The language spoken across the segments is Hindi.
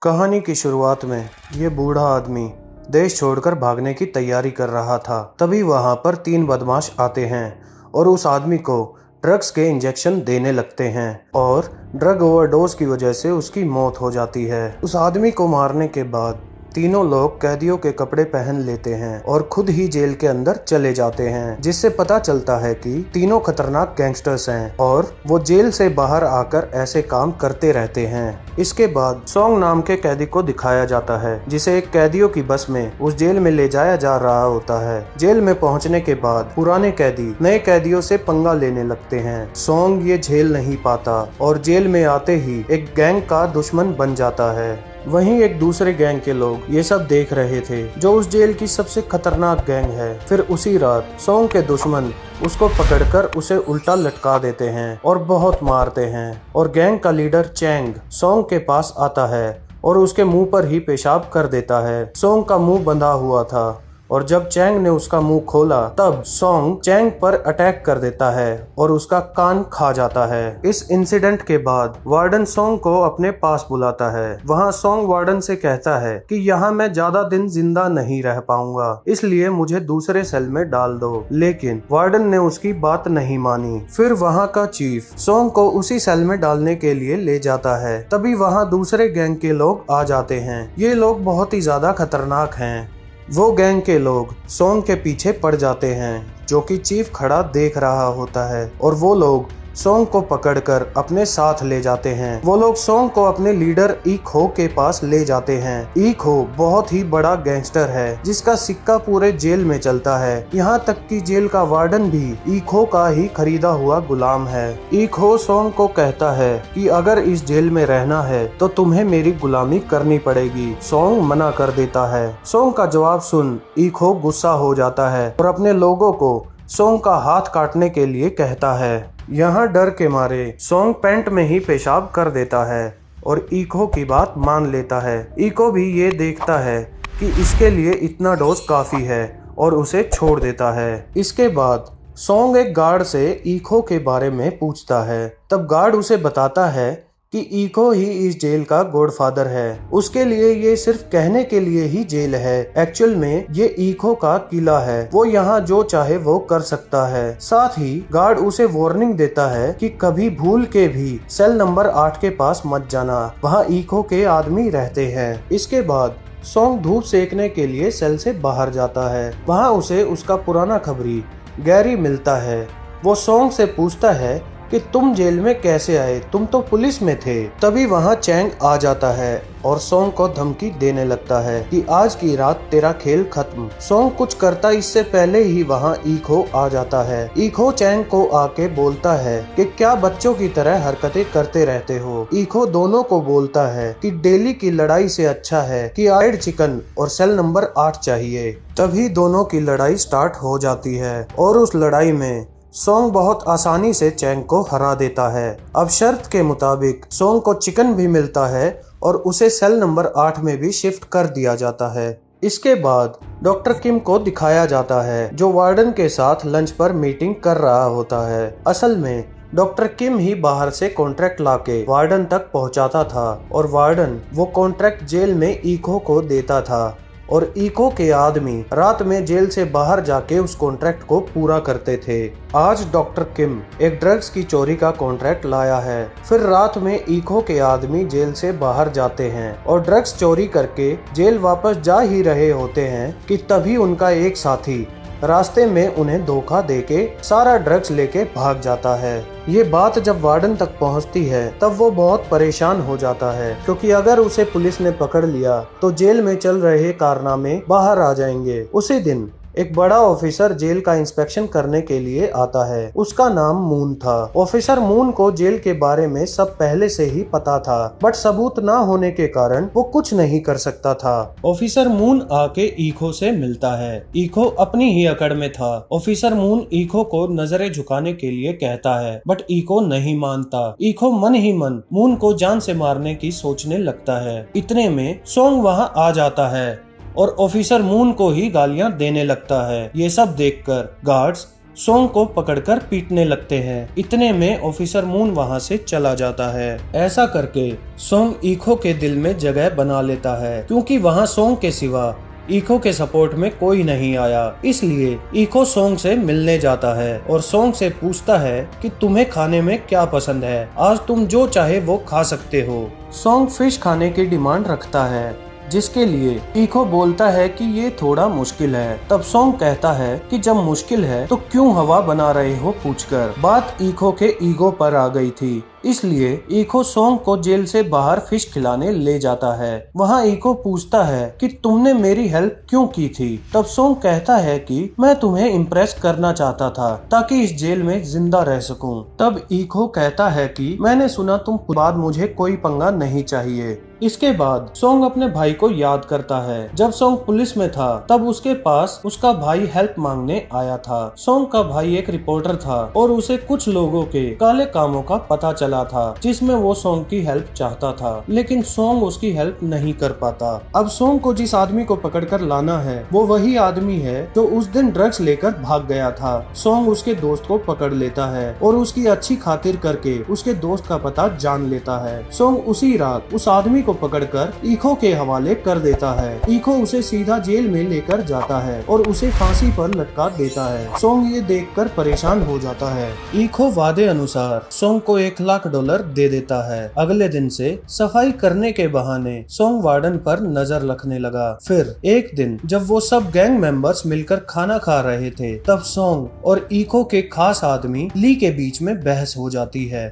कहानी की शुरुआत में ये बूढ़ा आदमी देश छोड़कर भागने की तैयारी कर रहा था। तभी वहां पर 3 बदमाश आते हैं और उस आदमी को ड्रग्स के इंजेक्शन देने लगते हैं और ड्रग ओवरडोज की वजह से उसकी मौत हो जाती है। उस आदमी को मारने के बाद तीनों लोग कैदियों के कपड़े पहन लेते हैं और खुद ही जेल के अंदर चले जाते हैं, जिससे पता चलता है कि तीनों खतरनाक गैंगस्टर्स हैं और वो जेल से बाहर आकर ऐसे काम करते रहते हैं। इसके बाद सोंग नाम के कैदी को दिखाया जाता है, जिसे एक कैदियों की बस में उस जेल में ले जाया जा रहा होता है। जेल में पहुंचने के बाद पुराने कैदी नए कैदियों से पंगा लेने लगते हैं। सोंग ये झेल नहीं पाता और जेल में आते ही एक गैंग का दुश्मन बन जाता है। वहीं एक दूसरे गैंग के लोग ये सब देख रहे थे, जो उस जेल की सबसे खतरनाक गैंग है। फिर उसी रात सोंग के दुश्मन उसको पकड़कर उसे उल्टा लटका देते हैं और बहुत मारते हैं और गैंग का लीडर चैंग सोंग के पास आता है और उसके मुंह पर ही पेशाब कर देता है। सोंग का मुंह बंधा हुआ था और जब चैंग ने उसका मुंह खोला तब सोंग चैंग पर अटैक कर देता है और उसका कान खा जाता है। इस इंसिडेंट के बाद वार्डन सोंग को अपने पास बुलाता है। वहां सोंग वार्डन से कहता है कि यहाँ मैं ज्यादा दिन जिंदा नहीं रह पाऊंगा, इसलिए मुझे दूसरे सेल में डाल दो। लेकिन वार्डन ने उसकी बात नहीं मानी। फिर वहाँ का चीफ सोंग को उसी सेल में डालने के लिए ले जाता है। तभी वहाँ दूसरे गैंग के लोग आ जाते हैं। ये लोग बहुत ही ज्यादा खतरनाक हैं। वो गैंग के लोग सोंग के पीछे पड़ जाते हैं, जो कि चीफ खड़ा देख रहा होता है और वो लोग सोंग को पकड़कर अपने साथ ले जाते हैं। वो लोग सोंग को अपने लीडर ईखो के पास ले जाते हैं। ईखो बहुत ही बड़ा गैंगस्टर है, जिसका सिक्का पूरे जेल में चलता है। यहाँ तक कि जेल का वार्डन भी ईखो का ही खरीदा हुआ गुलाम है। ईखो सोंग को कहता है कि अगर इस जेल में रहना है तो तुम्हें मेरी गुलामी करनी पड़ेगी। सोंग मना कर देता है। सोंग का जवाब सुन ईखो गुस्सा हो जाता है और अपने लोगों को सोंग का हाथ काटने के लिए कहता है। यहाँ डर के मारे सोंग पैंट में ही पेशाब कर देता है और ईखो की बात मान लेता है। ईखो भी ये देखता है कि इसके लिए इतना डोज काफी है और उसे छोड़ देता है। इसके बाद सोंग एक गार्ड से ईखो के बारे में पूछता है। तब गार्ड उसे बताता है कि ईखो ही इस जेल का गॉडफादर है। उसके लिए ये सिर्फ कहने के लिए ही जेल है। एक्चुअल में ये ईखो का किला है। वो यहाँ जो चाहे वो कर सकता है। साथ ही गार्ड उसे वार्निंग देता है कि कभी भूल के भी सेल नंबर 8 के पास मत जाना, वहाँ ईखो के आदमी रहते हैं। इसके बाद सोंग धूप सेकने के लिए सेल से बाहर जाता है। वहाँ उसे उसका पुराना खबरी गैरी मिलता है। वो सोंग से पूछता है कि तुम जेल में कैसे आए, तुम तो पुलिस में थे। तभी वहाँ चैंग आ जाता है और सोंग को धमकी देने लगता है कि आज की रात तेरा खेल खत्म। सोंग कुछ करता इससे पहले ही वहाँ ईखो आ जाता है। ईखो चैंग को आके बोलता है कि क्या बच्चों की तरह हरकतें करते रहते हो। ईखो दोनों को बोलता है कि डेली की लड़ाई से अच्छा है कि फ्राइड चिकन और सेल नंबर 8 चाहिए। तभी दोनों की लड़ाई स्टार्ट हो जाती है और उस लड़ाई में सोंग बहुत आसानी से चैंग को हरा देता है। अब शर्त के मुताबिक सोंग को चिकन भी मिलता है और उसे सेल नंबर 8 में भी शिफ्ट कर दिया जाता है। इसके बाद डॉक्टर किम को दिखाया जाता है, जो वार्डन के साथ लंच पर मीटिंग कर रहा होता है। असल में डॉक्टर किम ही बाहर से कॉन्ट्रैक्ट लाके वार्डन तक पहुंचाता था और वार्डन वो कॉन्ट्रैक्ट जेल में ईखो को देता था और ईखो के आदमी रात में जेल से बाहर जाके उस कॉन्ट्रैक्ट को पूरा करते थे। आज डॉक्टर किम एक ड्रग्स की चोरी का कॉन्ट्रैक्ट लाया है। फिर रात में ईखो के आदमी जेल से बाहर जाते हैं और ड्रग्स चोरी करके जेल वापस जा ही रहे होते हैं कि तभी उनका एक साथी रास्ते में उन्हें धोखा देके सारा ड्रग्स लेके भाग जाता है। ये बात जब वार्डन तक पहुंचती है तब वो बहुत परेशान हो जाता है, क्योंकि अगर उसे पुलिस ने पकड़ लिया तो जेल में चल रहे कारनामे बाहर आ जाएंगे। उसी दिन एक बड़ा ऑफिसर जेल का इंस्पेक्शन करने के लिए आता है। उसका नाम मून था। ऑफिसर मून को जेल के बारे में सब पहले से ही पता था, बट सबूत ना होने के कारण वो कुछ नहीं कर सकता था। ऑफिसर मून आके ईखो से मिलता है। ईखो अपनी ही अकड़ में था। ऑफिसर मून ईखो को नजरें झुकाने के लिए कहता है, बट ईखो नहीं मानता। ईखो मन ही मन मून को जान से मारने की सोचने लगता है। इतने में सोंग वहाँ आ जाता है और ऑफिसर मून को ही गालियां देने लगता है। ये सब देखकर गार्ड्स सोंग को पकड़कर पीटने लगते हैं। इतने में ऑफिसर मून वहां से चला जाता है। ऐसा करके सोंग ईखो के दिल में जगह बना लेता है, क्योंकि वहां सोंग के सिवा ईखो के सपोर्ट में कोई नहीं आया। इसलिए ईखो सोंग से मिलने जाता है और सोंग से पूछता है कि तुम्हें खाने में क्या पसंद है, आज तुम जो चाहे वो खा सकते हो। सोंग फिश खाने की डिमांड रखता है, जिसके लिए ईखो बोलता है कि ये थोड़ा मुश्किल है। तब सोंग कहता है कि जब मुश्किल है तो क्यों हवा बना रहे हो पूछकर। बात ईखो के ईगो पर आ गई थी, इसलिए ईखो सोंग को जेल से बाहर फिश खिलाने ले जाता है। वहाँ ईखो पूछता है कि तुमने मेरी हेल्प क्यों की थी। तब सोंग कहता है कि मैं तुम्हें इम्प्रेस करना चाहता था ताकि इस जेल में जिंदा रह सकूं। तब ईखो कहता है कि मैंने सुना तुम बाद मुझे कोई पंगा नहीं चाहिए। इसके बाद सोंग अपने भाई को याद करता है। जब सोंग पुलिस में था तब उसके पास उसका भाई हेल्प मांगने आया था। सोंग का भाई एक रिपोर्टर था और उसे कुछ लोगों के काले कामों का पता चला था, जिसमें वो सोंग की हेल्प चाहता था, लेकिन सोंग उसकी हेल्प नहीं कर पाता। अब सोंग को जिस आदमी को पकड़कर लाना है वो वही आदमी है जो उस दिन ड्रग्स लेकर भाग गया था। सोंग उसके दोस्त को पकड़ लेता है और उसकी अच्छी खातिर करके उसके दोस्त का पता जान लेता है। सोंग उसी रात उस आदमी को पकड़कर ईखो के हवाले कर देता है। ईखो उसे सीधा जेल में लेकर जाता है और उसे फांसी पर लटका देता है। सोंग ये देखकर परेशान हो जाता है। ईखो वादे अनुसार सोंग को $1,00,000 दे देता है। अगले दिन से सफाई करने के बहाने सोंग वार्डन पर नजर रखने लगा। फिर एक दिन जब वो सब गैंग मेंबर्स मिलकर खाना खा रहे थे, तब सोंग और ईखो के खास आदमी ली के बीच में बहस हो जाती है।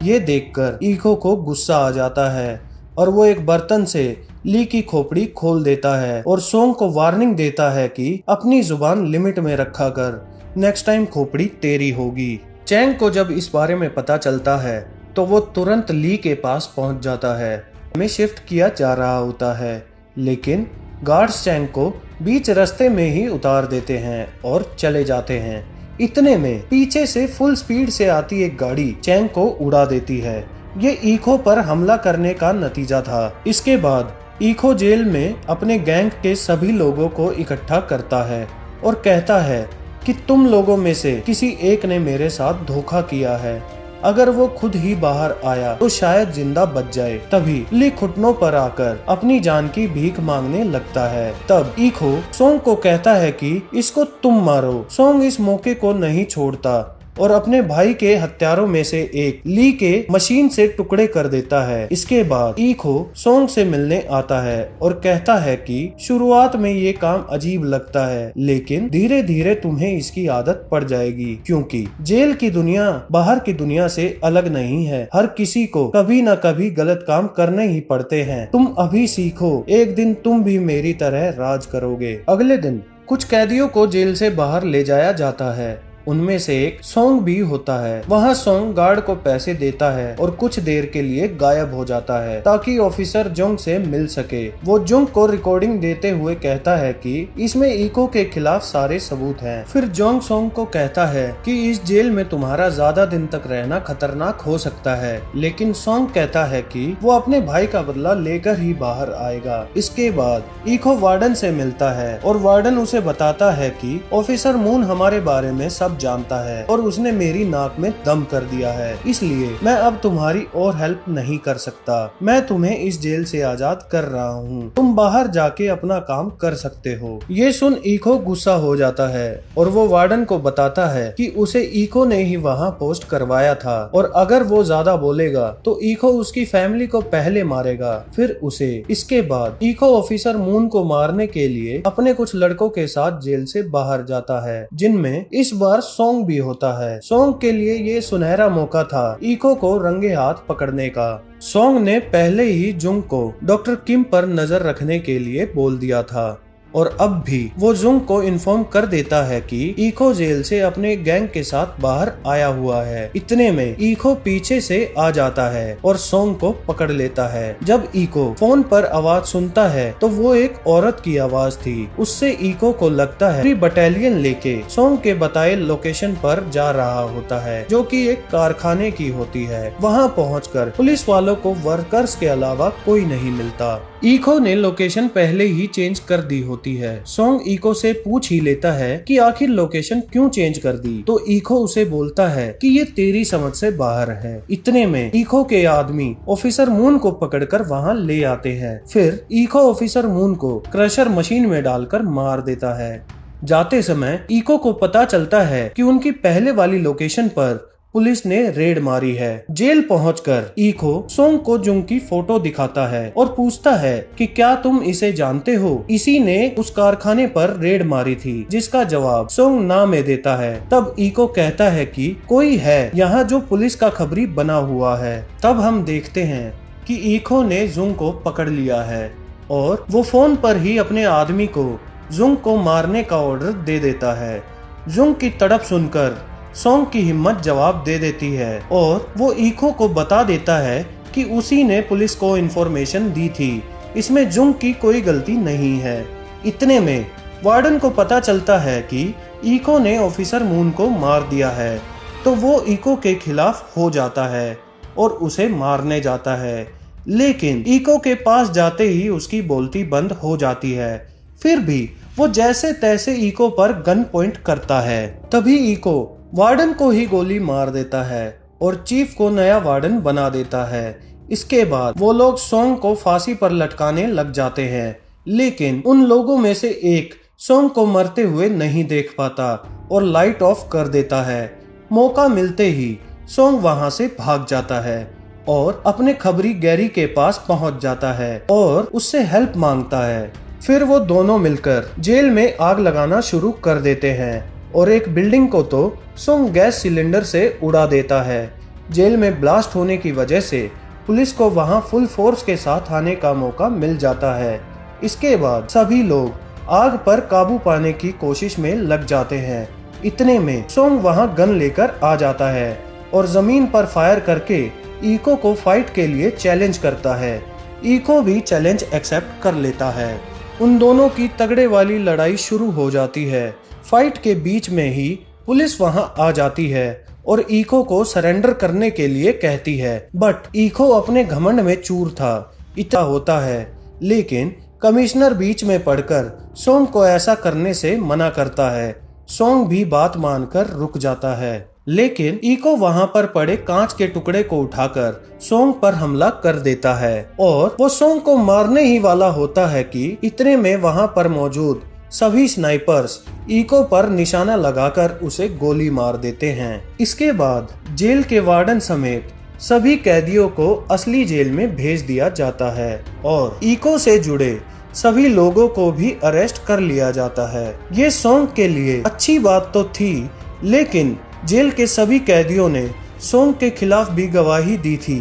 ये देखकर ईखो को गुस्सा आ जाता है और वो एक बर्तन से ली की खोपड़ी खोल देता है और सोंग को वार्निंग देता है कि अपनी जुबान लिमिट में रखा कर, नेक्स्ट टाइम खोपड़ी तेरी होगी। चैंग को जब इस बारे में पता चलता है तो वो तुरंत ली के पास पहुंच जाता है। में शिफ्ट किया जा रहा होता है, लेकिन गार्ड्स चैंग को बीच रास्ते में ही उतार देते हैं और चले जाते हैं। इतने में पीछे से फुल स्पीड से आती एक गाड़ी चैंग को उड़ा देती है। ये ईखो पर हमला करने का नतीजा था। इसके बाद ईखो जेल में अपने गैंग के सभी लोगों को इकट्ठा करता है और कहता है कि तुम लोगों में से किसी एक ने मेरे साथ धोखा किया है। अगर वो खुद ही बाहर आया तो शायद जिंदा बच जाए। तभी ली घुटनों पर आकर अपनी जान की भीख मांगने लगता है। तब ईखो सोंग को कहता है कि इसको तुम मारो। सोंग इस मौके को नहीं छोड़ता और अपने भाई के हत्यारों में से एक ली के मशीन से टुकड़े कर देता है। इसके बाद ईखो सोंग से मिलने आता है और कहता है कि शुरुआत में ये काम अजीब लगता है, लेकिन धीरे धीरे तुम्हें इसकी आदत पड़ जाएगी, क्योंकि जेल की दुनिया बाहर की दुनिया से अलग नहीं है। हर किसी को कभी न कभी गलत काम करने ही पड़ते हैं। तुम अभी सीखो, एक दिन तुम भी मेरी तरह राज करोगे। अगले दिन कुछ कैदियों को जेल से बाहर ले जाया जाता है। उनमें से एक सोंग भी होता है। वहाँ सोंग गार्ड को पैसे देता है और कुछ देर के लिए गायब हो जाता है ताकि ऑफिसर जोंग से मिल सके। वो जोंग को रिकॉर्डिंग देते हुए कहता है कि इसमें ईखो के खिलाफ सारे सबूत हैं। फिर जोंग सोंग को कहता है कि इस जेल में तुम्हारा ज्यादा दिन तक रहना खतरनाक हो सकता है, लेकिन सोंग कहता है कि वो अपने भाई का बदला लेकर ही बाहर आएगा। इसके बाद ईखो वार्डन से मिलता है और वार्डन उसे बताता है कि ऑफिसर मून हमारे बारे में सब जानता है और उसने मेरी नाक में दम कर दिया है, इसलिए मैं अब तुम्हारी और हेल्प नहीं कर सकता। मैं तुम्हें इस जेल से आजाद कर रहा हूँ, तुम बाहर जाके अपना काम कर सकते हो। ये सुन ईखो गुस्सा हो जाता है और वो वार्डन को बताता है कि उसे ईखो ने ही वहाँ पोस्ट करवाया था और अगर वो ज्यादा बोलेगा तो ईखो उसकी फैमिली को पहले मारेगा, फिर उसे। इसके बाद ईखो ऑफिसर मून को मारने के लिए अपने कुछ लड़कों के साथ जेल से बाहर जाता है, जिनमें इस बार सोंग भी होता है। सोंग के लिए ये सुनहरा मौका था ईखो को रंगे हाथ पकड़ने का। सोंग ने पहले ही जुंग को डॉक्टर किम पर नजर रखने के लिए बोल दिया था और अब भी वो जुंग को इन्फॉर्म कर देता है कि ईखो जेल से अपने गैंग के साथ बाहर आया हुआ है। इतने में ईखो पीछे से आ जाता है और सोंग को पकड़ लेता है। जब ईखो फोन पर आवाज सुनता है तो वो एक औरत की आवाज थी। उससे ईखो को लगता है पूरी बटालियन लेके सोंग के बताए लोकेशन पर जा रहा होता है, जो कि एक कारखाने की होती है। वहाँ पहुँचकर पुलिस वालों को वर्कर्स के अलावा कोई नहीं मिलता। ईखो ने लोकेशन पहले ही चेंज कर दी होती होती है। सोंग इको से पूछ ही लेता है कि आखिर लोकेशन क्यों चेंज कर दी, तो इको उसे बोलता है कि ये तेरी समझ से बाहर है। इतने में इको के आदमी ऑफिसर मून को पकड़कर वहाँ ले आते हैं। फिर इको ऑफिसर मून को क्रशर मशीन में डालकर मार देता है। जाते समय इको को पता चलता है कि उनकी पहले वाली लोकेशन पर पुलिस ने रेड मारी है। जेल पहुंचकर इको सोंग को जुंग की फोटो दिखाता है और पूछता है कि क्या तुम इसे जानते हो, इसी ने उस कारखाने पर रेड मारी थी, जिसका जवाब सोंग ना में देता है। तब इको कहता है कि कोई है यहाँ जो पुलिस का खबरी बना हुआ है। तब हम देखते हैं कि इको ने जुंग को पकड़ लिया है और वो फोन पर ही अपने आदमी को जुंग को मारने का ऑर्डर दे देता है। जुंग की तड़प सुनकर सोंग की हिम्मत जवाब दे देती है और वो इको को बता देता है कि उसी ने पुलिस को इन्फॉर्मेशन दी थी, इसमें जुंग की कोई गलती नहीं है। इतने में वार्डन को पता चलता है कि इको ने ऑफिसर मून को मार दिया है, तो वो इको के खिलाफ हो जाता है और उसे मारने जाता है। लेकिन इको के पास जाते ही उसकी बोलती बंद हो जाती है। फिर भी वो जैसे तैसे इको पर गन पॉइंट करता है। तभी इको वार्डन को ही गोली मार देता है और चीफ को नया वार्डन बना देता है। इसके बाद वो लोग सोंग को फांसी पर लटकाने लग जाते हैं, लेकिन उन लोगों में से एक सोंग को मरते हुए नहीं देख पाता और लाइट ऑफ कर देता है। मौका मिलते ही सोंग वहां से भाग जाता है और अपने खबरी गैरी के पास पहुंच जाता है और उससे हेल्प मांगता है। फिर वो दोनों मिलकर जेल में आग लगाना शुरू कर देते हैं और एक बिल्डिंग को तो सोंग गैस सिलेंडर से उड़ा देता है। जेल में ब्लास्ट होने की वजह से पुलिस को वहां फुल फोर्स के साथ आने का मौका मिल जाता है। इसके बाद सभी लोग आग पर काबू पाने की कोशिश में लग जाते हैं। इतने में सोंग वहां गन लेकर आ जाता है और जमीन पर फायर करके इको को फाइट के लिए चैलेंज करता है। इको भी चैलेंज एक्सेप्ट कर लेता है। उन दोनों की तगड़े वाली लड़ाई शुरू हो जाती है। फाइट के बीच में ही पुलिस वहां आ जाती है और इको को सरेंडर करने के लिए कहती है, बट इको अपने घमंड में चूर था। इतना होता है, लेकिन कमिश्नर बीच में पड़कर सोंग को ऐसा करने से मना करता है। सोंग भी बात मानकर रुक जाता है, लेकिन इको वहां पर पड़े कांच के टुकड़े को उठाकर सोंग पर हमला कर देता है और वो सोंग को मारने ही वाला होता है कि इतने में वहां पर मौजूद सभी स्नाइपर्स इको पर निशाना लगाकर उसे गोली मार देते हैं। इसके बाद जेल के वार्डन समेत सभी कैदियों को असली जेल में भेज दिया जाता है और इको से जुड़े सभी लोगों को भी अरेस्ट कर लिया जाता है। ये सोंग के लिए अच्छी बात तो थी, लेकिन जेल के सभी कैदियों ने सोंग के खिलाफ भी गवाही दी थी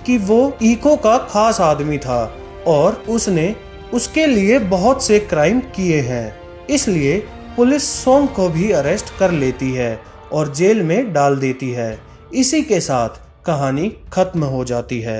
कि वो इको का खास आदमी था और उसने उसके लिए बहुत से क्राइम किए हैं। इसलिए पुलिस सोंग को भी अरेस्ट कर लेती है और जेल में डाल देती है। इसी के साथ कहानी खत्म हो जाती है।